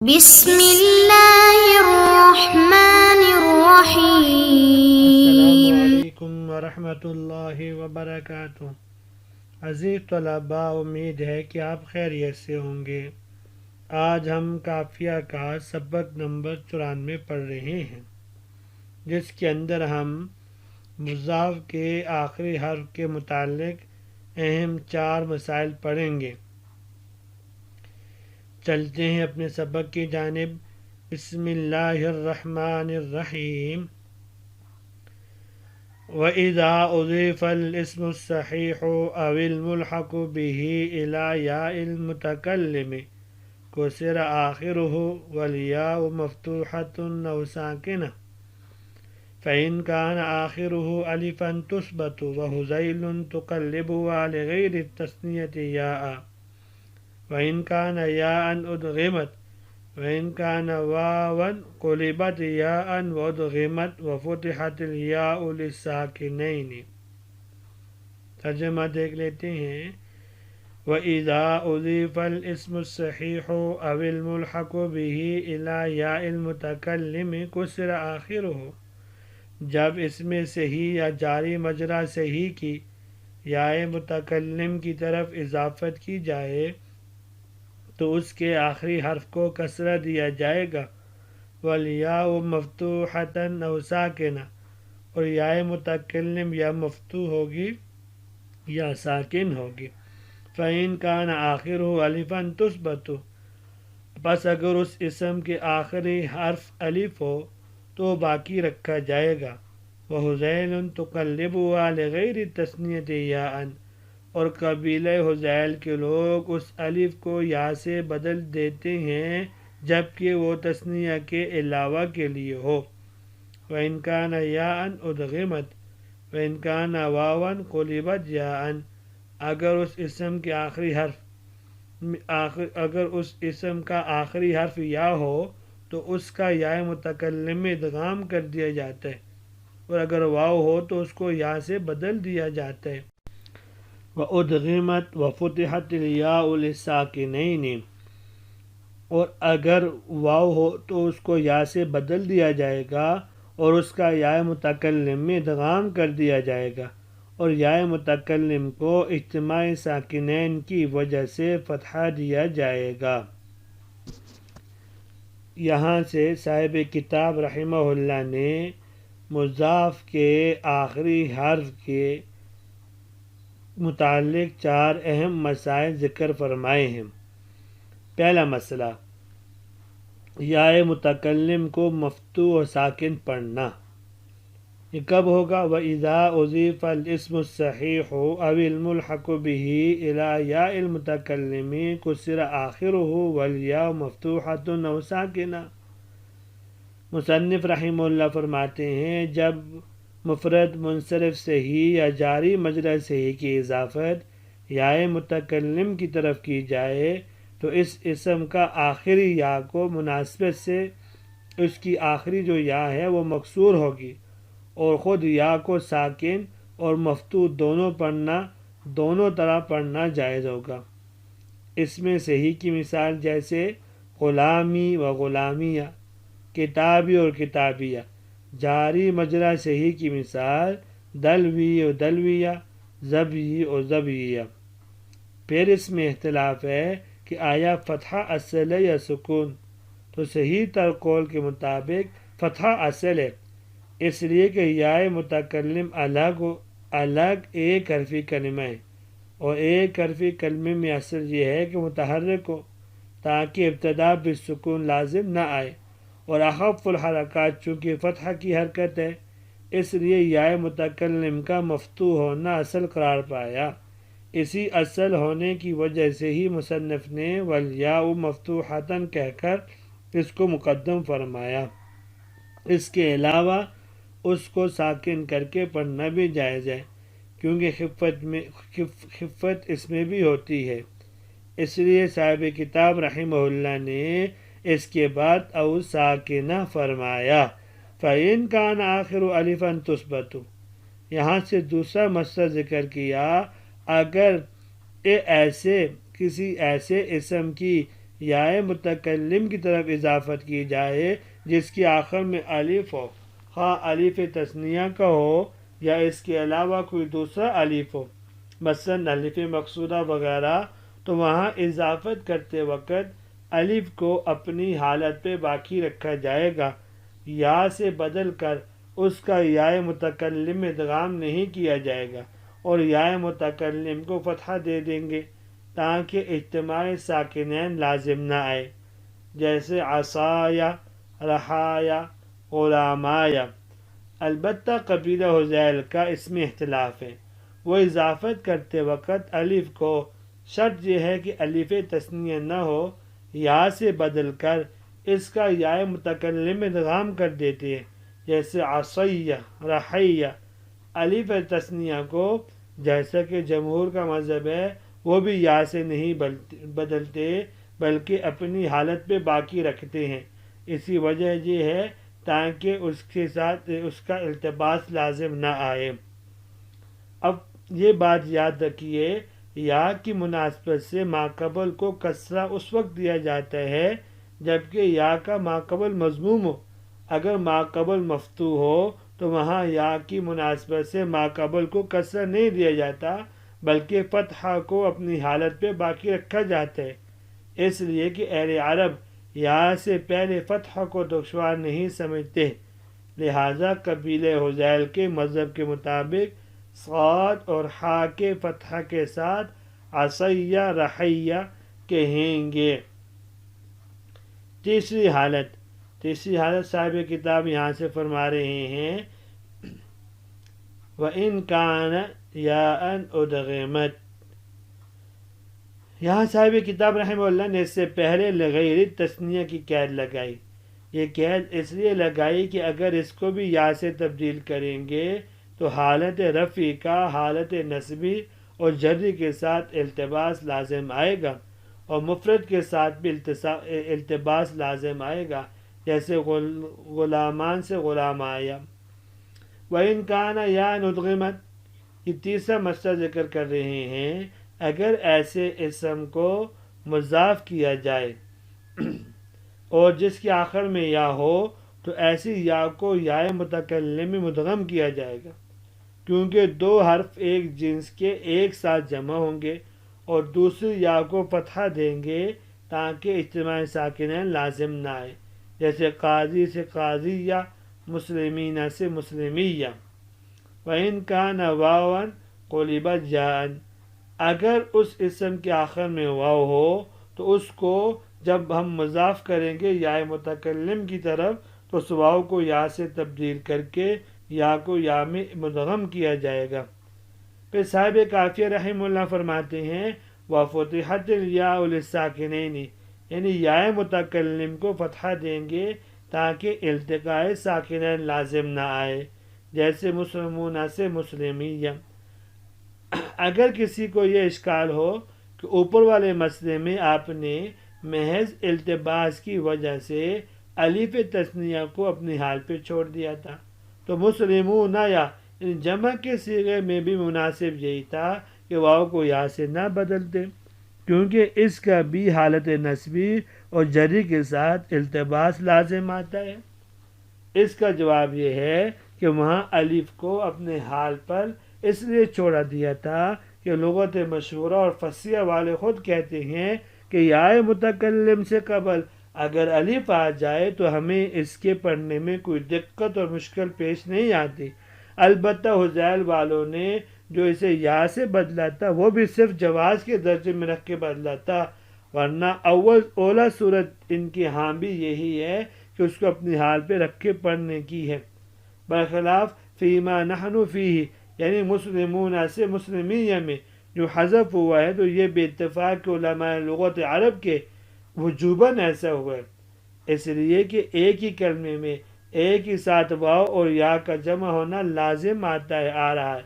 بسم اللہ الرحمن السلام الرحیم۔ علیکم ورحمۃ اللہ وبرکاتہ۔ عزیز طلباء، امید ہے کہ آپ خیریت سے ہوں گے۔ آج ہم قافیہ کا سبق نمبر 94 پڑھ رہے ہیں، جس کے اندر ہم مضاف کے آخری حرف کے متعلق اہم 4 مسائل پڑھیں گے۔ چلتے ہیں اپنے سبق کی جانب۔ بسم اللہ الرحمن الرحیم۔ وَإِذَا أُضِيفَ الْاسْمُ الصَّحِيحُ أَوِ الْمُلْحَقُ بِهِ إِلَى يَاءِ الْمُتَكَلِّمِ كُسِرَ آخِرُهُ وَالْيَاءُ مَفْتُوحَةٌ أَوْ سَاكِنَةٌ فَإِنْ كَانَ آخِرُهُ أَلِفًا تُثْبَتُ وَهُذَيْلٌ تُقَلِّبُهَا لِغَيْرِ التَّثْنِيَةِ يَاءً وَإِنْ كَانَ يَاءً أُدْغِمَتْ وَإِنْ كَانَ وَاوًا قُلِبَتْ يَاءً وَأُدْغِمَتْ وَفُتِحَتِ الْيَاءُ لِلسَّاكِنَيْنِ۔ ترجمہ دیکھ لیتے ہیں۔ وَإِذَا أُضِيفَ الْاسْمُ الصَّحِيحُ أَوِ الْمُلْحَقُ بِهِ إِلَى يَاءِ الْمُتَكَلِّمِ كُسِرَ آخِرُهُ، جب اسم صحیح یا جاری مجرا صحیح کی یاء متکلم کی طرف اضافت کی جائے تو اس کے آخری حرف کو کسرہ دیا جائے گا۔ وَالْيَاءُ مَفْتُوحَةً أَوْ سَاكِنَةً، اور یاء متکلم یا مفتوح ہوگی یا ساکن ہوگی۔ فَإِنْ كَانَ آخِرُهُ أَلِفًا تُثْبَتُ، بس اگر اس اسم کے آخری حرف الف ہو تو باقی رکھا جائے گا۔ وَهُذَيْلٌ تُقَلِّبُهَا لِغَيْرِ التَّثْنِيَةِ يَاءً، اور قبیلہ حذیل کے لوگ اس الف کو یا سے بدل دیتے ہیں جبکہ وہ تثنیہ کے علاوہ کے لیے ہو۔ وَإِنْ كَانَ يَاءً أُدْغِمَتْ وَإِنْ كَانَ وَاوًا قُلِبَتْ يَاءً، اگر اس اسم کا آخری حرف یا ہو تو اس کا یاء متکلم میں ادغام کر دیا جاتا ہے، اور اگر واو ہو تو اس کو یا سے بدل دیا جاتا ہے۔ وَأُدْغِمَتْ وَفُتِحَتِ الْيَاءُ لِلسَّاكِنَيْنِ، اور اگر واو ہو تو اس کو یا سے بدل دیا جائے گا اور اس کا یاء متکلم میں ادغام کر دیا جائے گا، اور یاء متکلم کو اجتماع ساکنین کی وجہ سے فتحہ دیا جائے گا۔ یہاں سے صاحب کتاب رحمہ اللہ نے مضاف کے آخری حرف کے متعلق 4 اہم مسائل ذکر فرمائے ہیں۔ پہلا مسئلہ، یاء متکلم کو مفتوح و ساکن پڑھنا۔ یہ کب ہوگا؟ وَإِذَا أُضِيفَ الْاسْمُ الصَّحِيحُ أَوِ الْمُلْحَقُ بِهِ إِلَى يَاءِ الْمُتَكَلِّمِ كُسِرَ آخِرُهُ وَالْيَاءُ مَفْتُوحَةٌ أَوْ سَاكِنَةٌ۔ مصنف رحمہ اللہ فرماتے ہیں، جب مفرد منصرف صحیح یا جاری مجرا صحیح کی اضافت یاء متکلم کی طرف کی جائے تو اس اسم کا آخری یا کو مناسبت سے اس کی آخری جو یا ہے وہ مکسور ہوگی، اور خود یا کو ساکن اور مفتوح دونوں طرح پڑھنا جائز ہوگا۔ اسم صحیح کی مثال جیسے غلامی و غلامیہ، کتابی اور کتابیہ۔ جاری مجرا صحیح کی مثال دلوی و دلویہ، زبی و زبیہ۔ پھر اس میں اختلاف ہے کہ آیا فتحہ اصل ہے یا سکون، تو صحیح تر قول کے مطابق فتحہ اصل ہے، اس لیے کہ یاء متکلم الگ ایک حرفی کلمہ ہے، اور ایک حرفی کلمے میں اصل یہ ہے کہ متحرک ہو تاکہ ابتدا بالسکون لازم نہ آئے، اور اخف الحرکات چونکہ فتح کی حرکت ہے اس لیے یاء متکلم کا مفتوح ہونا اصل قرار پایا۔ اسی اصل ہونے کی وجہ سے ہی مصنف نے وَالْيَاءُ مَفْتُوحَةً کہہ کر اس کو مقدم فرمایا۔ اس کے علاوہ اس کو ساکن کر کے پڑھنا بھی جائز ہے، کیونکہ خفت اس میں بھی ہوتی ہے۔ اس لیے صاحب کتاب رحمہ اللہ نے اس کے بعد او ساکنہ فرمایا۔ فَإِنْ كَانَ آخِرُ أَلِفًا تُثْبَتُ، یہاں سے دوسرا مسئلہ ذکر کیا، اگر کسی ایسے اسم کی یا متکلم کی طرف اضافت کی جائے جس کی آخر میں الف ہو، خواہ الف تثنیہ کا ہو یا اس کے علاوہ کوئی دوسرا الف ہو، مثلا الف مقصورہ وغیرہ، تو وہاں اضافت کرتے وقت الف کو اپنی حالت پہ باقی رکھا جائے گا، یا سے بدل کر اس کا یا متکلم میں ادغام نہیں کیا جائے گا اور یا متکلم کو فتحہ دے دیں گے تاکہ اجتماع ساکنین لازم نہ آئے، جیسے عصایا، رحایا، غلامایا۔ البتہ قبیلہ حذیل کا اس میں اختلاف ہے، وہ اضافت کرتے وقت الف کو شرط یہ ہے کہ الف تثنیہ نہ ہو، یا سے بدل کر اس کا یا متکلم میں ادغام کر دیتے ہیں، جیسے عصیہ، رحیہ۔ الف تثنیہ کو جیسا کہ جمہور کا مذہب ہے وہ بھی یا سے نہیں بدلتے بلکہ اپنی حالت پہ باقی رکھتے ہیں، اسی وجہ یہ ہے تاکہ اس کے ساتھ اس کا التباس لازم نہ آئے۔ اب یہ بات یاد رکھیے، یا کی مناسبت سے ماقبل کو کسرہ اس وقت دیا جاتا ہے جبکہ یا کا ماقبل مضموم ہو۔ اگر ماقبل مفتوح ہو تو وہاں یا کی مناسبت سے ماقبل کو کسرہ نہیں دیا جاتا بلکہ فتحہ کو اپنی حالت پہ باقی رکھا جاتا ہے، اس لیے کہ اہل عرب یا سے پہلے فتحہ کو دشوار نہیں سمجھتے، لہذا قبیلہ حذیل کے مذہب کے مطابق صاد اور حا کے فتحہ کے ساتھ عصیہ، رحیہ کہیں گے۔ تیسری حالت صاحب کتاب یہاں سے فرما رہے ہیں وَإِن كَانَ يَاءً أُدْغِمَتْ۔ یہاں صاحب کتاب رحمہ اللہ نے اس سے پہلے لغیر تثنیہ کی قید لگائی۔ یہ قید اس لیے لگائی کہ اگر اس کو بھی یا سے تبدیل کریں گے تو حالت رفعی کا حالت نصبی اور جری کے ساتھ التباس لازم آئے گا اور مفرد کے ساتھ بھی التباس لازم آئے گا، جیسے غلامان سے غلامایا۔ وَإِن كَانَ يَاءً أُدْغِمَتْ، یہ تیسرا مسئلہ ذکر کر رہے ہیں، اگر ایسے اسم کو مضاف کیا جائے اور جس کے آخر میں یا ہو تو ایسی یا کو یا متکلم میں مدغم کیا جائے گا، کیونکہ دو حرف ایک جنس کے ایک ساتھ جمع ہوں گے اور دوسری یا کو فتحہ دیں گے تاکہ اجتماع ساکنین لازم نہ آئے، جیسے قاضی سے قاضیہ، مسلمین سے مسلمیہ۔ وَإِن كَانَ وَاوًا قُلِبَتْ جَاءً، اگر اس اسم کے آخر میں واو ہو تو اس کو جب ہم مضاف کریں گے یا متکلم کی طرف تو اس واو کو یا سے تبدیل کر کے یا کو یا میں مدغم کیا جائے گا۔ پھر صاحب کافیہ رحمہ اللہ فرماتے ہیں وَفُتِحَتِ الْيَاءُ لِلسَّاكِنَيْنِ، یعنی یا متکلم کو فتحہ دیں گے تاکہ التقاء ساکنین لازم نہ آئے، جیسے مسلمون سے مسلمیہ۔ اگر کسی کو یہ اشکال ہو کہ اوپر والے مسئلے میں آپ نے محض التباس کی وجہ سے الف تثنیہ کو اپنی حال پہ چھوڑ دیا تھا تو مسلمون یا جمع کے صیغے میں بھی مناسب یہی تھا کہ واو کو یا سے نہ بدلتے، کیونکہ اس کا بھی حالت نصبی اور جری کے ساتھ التباس لازم آتا ہے۔ اس کا جواب یہ ہے کہ وہاں الف کو اپنے حال پر اس لیے چھوڑا دیا تھا کہ لغت مشہورہ اور فصیح والے خود کہتے ہیں کہ یا متکلم سے قبل اگر الف آ جائے تو ہمیں اس کے پڑھنے میں کوئی دقت اور مشکل پیش نہیں آتی۔ البتہ حذیل والوں نے جو اسے یا سے بدلا تھا وہ بھی صرف جواز کے درجے میں رکھ کے بدلا تھا، ورنہ اولا صورت ان کی ہاں بھی یہی ہے کہ اس کو اپنی حال پہ رکھ کے پڑھنے کی ہے، برخلاف فیما نحن فیہ یعنی مسلمون سے مسلمیہ میں جو حذف ہوا ہے تو یہ بے اتفاق علماء لغت عرب کے وجوباً ایسا ہوا ہے، اس لیے کہ ایک ہی کلمے میں ایک ہی ساتھ واو اور یا کا جمع ہونا لازم آ رہا ہے،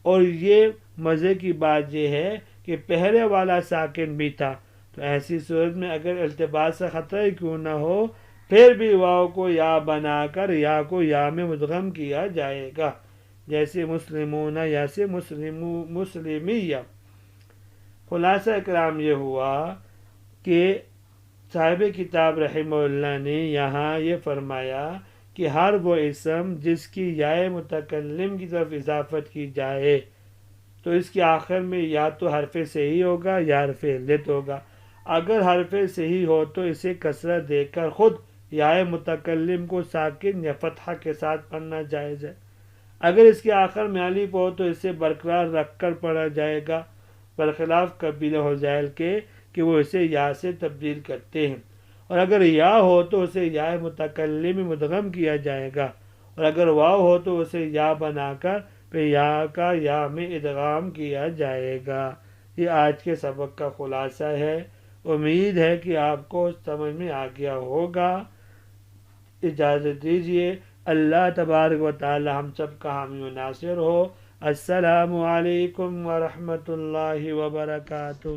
اور یہ مزے کی بات یہ ہے کہ پہلے والا ساکن بھی تھا، تو ایسی صورت میں اگر التباس کا خطرہ ہی کیوں نہ ہو پھر بھی واو کو یا بنا کر یا کو یا میں مدغم کیا جائے گا، جیسے مسلمون یا سے مسلمیہ۔ خلاصہ کلام یہ ہوا کہ صاحب کتاب رحمہ اللہ نے یہاں یہ فرمایا کہ ہر وہ اسم جس کی یائے متکلم کی طرف اضافت کی جائے تو اس کے آخر میں یا تو حرف صحیح ہوگا یا حرف علت ہوگا. اگر حرف صحیح ہو تو اسے کسرہ دے کر خود یائے متکلم کو ساکن یا فتحہ کے ساتھ پڑھنا جائز ہے. اگر اس کے آخر میں الف ہو تو اسے برقرار رکھ کر پڑھا جائے گا، برخلاف قبیلہ حذیل کے کہ وہ اسے یا سے تبدیل کرتے ہیں. اور اگر یا ہو تو اسے یا متکلم میں مدغم کیا جائے گا، اور اگر واو ہو تو اسے یا بنا کر پھر یا کا یا میں ادغام کیا جائے گا. یہ آج کے سبق کا خلاصہ ہے. امید ہے کہ آپ کو سمجھ میں آ گیا ہوگا. اجازت دیجیے. اللہ تبارک و تعالی ہم سب کا حامی و ناصر ہو. السلام علیکم ورحمۃ اللہ وبرکاتہ.